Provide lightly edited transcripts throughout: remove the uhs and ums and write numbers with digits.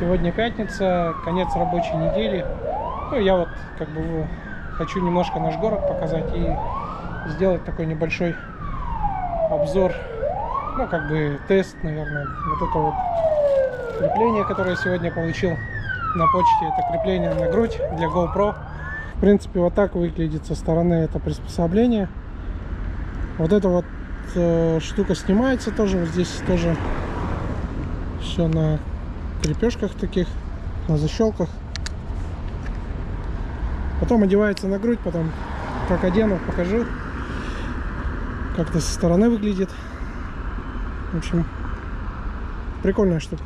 Сегодня пятница, конец рабочей недели. Ну, я вот как бы хочу немножко наш город показать и сделать такой небольшой обзор. Ну, как бы тест, наверное. Вот это вот крепление, которое я сегодня получил на почте. Это крепление на грудь для GoPro. В принципе, вот так выглядит со стороны это приспособление. Вот эта вот штука снимается тоже. Вот здесь тоже все на крепежках таких, на защелках. Потом одевается на грудь, потом как одену, покажу, как это со стороны выглядит. В общем, прикольная штука.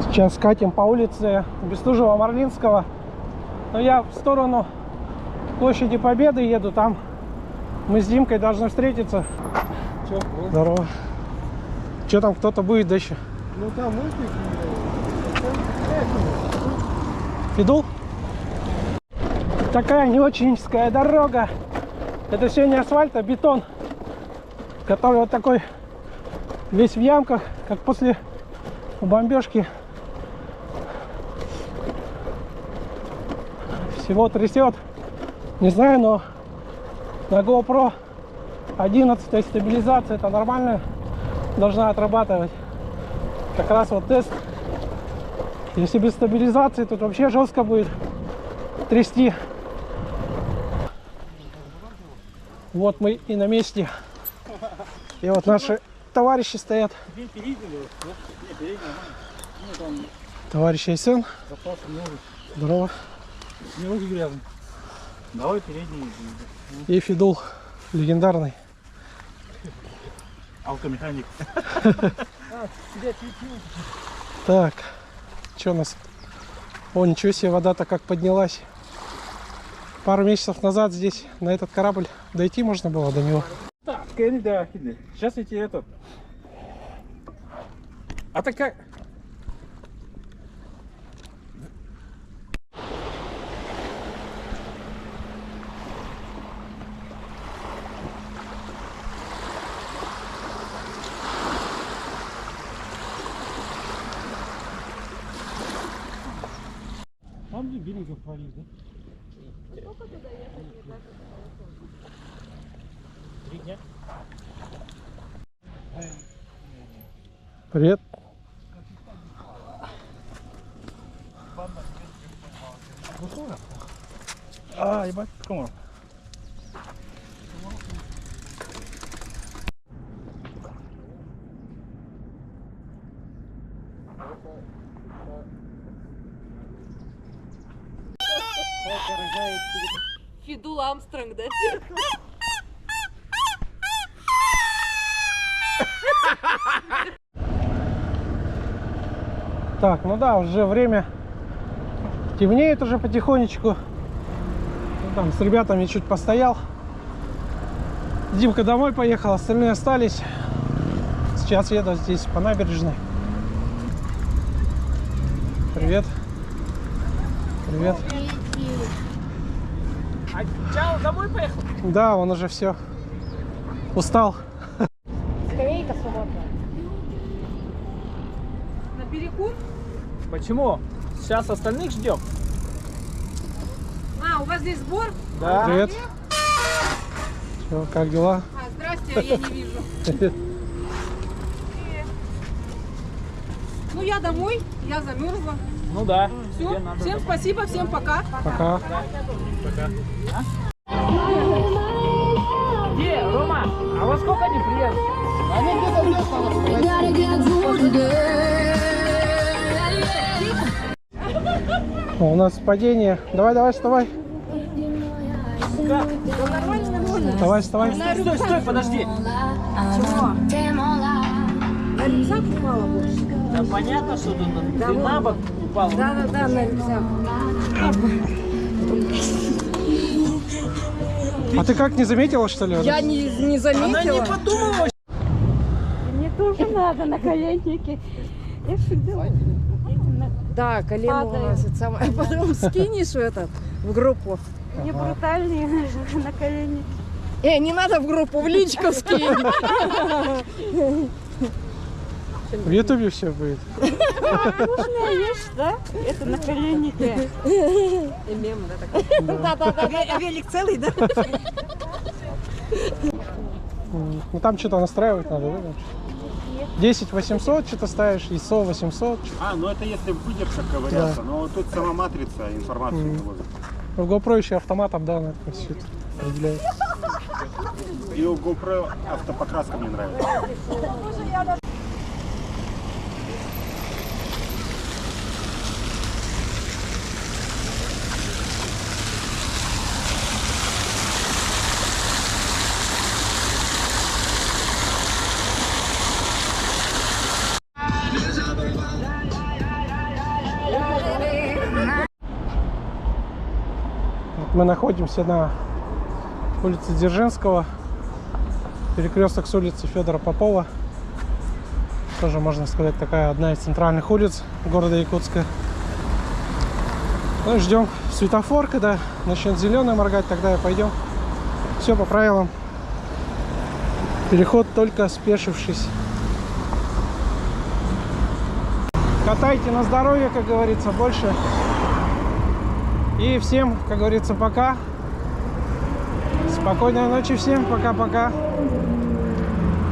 Сейчас катим по улице Бестужева-Марлинского. Но я в сторону Площади Победы еду. Там мы с Димкой должны встретиться. Че? Здорово. Че там, кто-то будет да еще? Ну там мультик. Иду. Такая не очень узкая дорога. Это все не асфальт, а бетон, который вот такой весь в ямках, как после бомбежки. Всего трясет. Не знаю, но на GoPro 11 стабилизация это нормально должна отрабатывать. Как раз вот тест. Если без стабилизации, тут вообще жестко будет трясти. Вот мы и на месте. И вот наши товарищи стоят. Товарищ Айсен. Здорово. Не руки грязные. Давай передний. И Фидул легендарный. Автомеханик. Так, что у нас? О, ничего себе, вода-то как поднялась. Пару месяцев назад здесь на этот корабль дойти можно было до него. Так, да, сейчас эти этот. А так как? Там где берегов творить, да? Сколько туда ехать? 3 дня. Привет. А, ебать, кому? Фидул Амстронг, да? Так, ну да, уже время темнеет уже потихонечку. Ну, там с ребятами чуть постоял. Димка домой поехал, остальные остались. Сейчас еду здесь по набережной. Привет. Привет. А Чао домой поехал? Да, он уже все. Устал. Скамейка свободная. На берегу? Почему? Сейчас остальных ждем. А, у вас здесь сбор? Да. Привет. Чё, как дела? А, здрасте, а я не вижу. Ну, я домой, я замерзла. Ну да. Все, всем спасибо, всем пока. Пока. Пока. Где, Рома? А во сколько они приедут? Они где-то О, у нас падение. Давай, давай, вставай. Давай, вставай. Стой, стой, подожди. Чего? На рюкзак упала больше. Да понятно, что тут ты на бок упал. Да, на рюкзак. А ты как, не заметила, что ли? Я не заметила. Она не подумала. Мне тоже надо на коленники. Я всегда Да, колено у нас это самое. А потом скинешь этот. В группу. Не брутальные наколенники. Не надо в группу, в личку скинь. В Ютубе все будет. Вкусная вещь, да? Это наколенники. И мем, да, такой. А велик целый, да? Ну там что-то настраивать надо, да? 10 800 что-то ставишь, ISO 800. Ну это если выдержка ковыряться, но тут сама матрица информацию выводит. В GoPro еще автоматом, да, на это все определяет. И у GoPro автопокраска мне нравится. Мы находимся на улице Дзержинского, перекресток с улицы Федора Попова. Тоже, можно сказать, такая одна из центральных улиц города Якутска. Ну и ждем светофор, когда начнет зеленый моргать, тогда и пойдем. Все по правилам. Переход только спешившись. Катайте на здоровье, как говорится, больше. И всем, как говорится, пока. Спокойной ночи всем. Пока-пока.